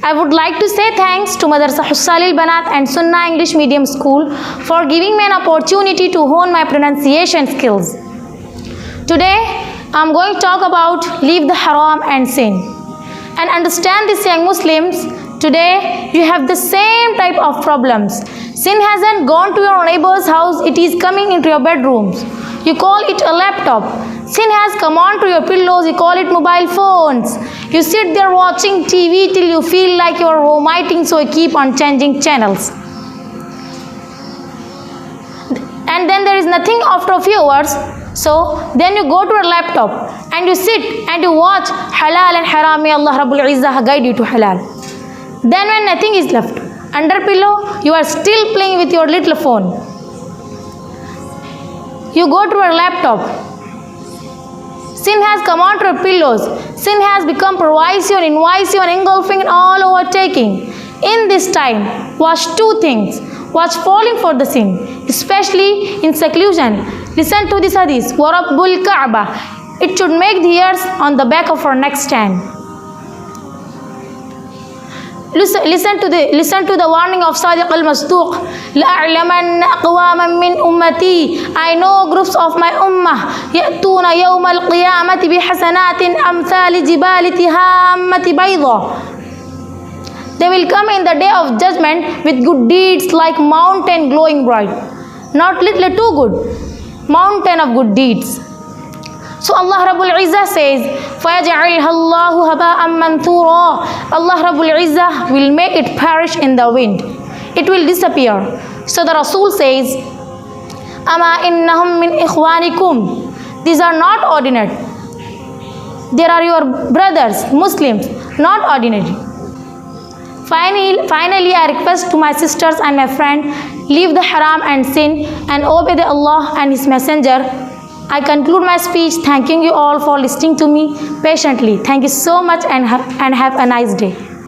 I would like to say thanks to Madarasa Hussa Banat and Sunnah English Medium School for giving me an opportunity to hone my pronunciation skills. Today, I am going to talk about leave the haram and sin. And understand this, young Muslims, today you have the same type of problems. Sin hasn't gone to your neighbor's house, it is coming into your bedrooms. You call it a laptop. Sin has come onto your pillows, you call it mobile phones. You sit there watching TV till you feel like you are vomiting, so you keep on changing channels. And then there is nothing after a few hours, so then you go to your laptop and you sit and you watch halal and haram. May Allah Rabbul Izzah guide you to halal. Then when nothing is left, under pillow, you are still playing with your little phone. You go to your laptop. Sin has come onto your pillows. Sin has become pervasive and invasive and engulfing and all overtaking. In this time, watch two things. Watch falling for the sin, especially in seclusion. Listen to this hadith. وَرَبُّ الْكَعْبَةِ. It should make the hairs on the back of our neck stand. Listen to the warning of Sadiq al-Masduq. لَأَعْلَمَنَّ أَقْوَامًا مِّنْ أُمَّتِي. I know groups of my ummah يَأْتُونَ يَوْمَ الْقِيَامَةِ بِحَسَنَاتٍ أَمْثَالِ جِبَالِ تِهَامَّةِ بَيْضَةٍ. They will come in the day of judgment with good deeds like mountain glowing bright. Not little too good, mountain of good deeds. So Allah Rabbul Izzah says, فَيَجْعَلْهَا اللَّهُ هَبَاءً مَنْثُورًا. Allah Rabbul Izzah will make it perish in the wind. It will disappear. So the Rasul says, أَمَا إِنَّهُمْ مِنْ إِخْوَانِكُمْ. These are not ordinary. They are your brothers, Muslims, not ordinary. Finally, I request to my sisters and my friend, leave the haram and sin and obey the Allah and His Messenger. I conclude my speech thanking you all for listening to me patiently. Thank you so much and have a nice day.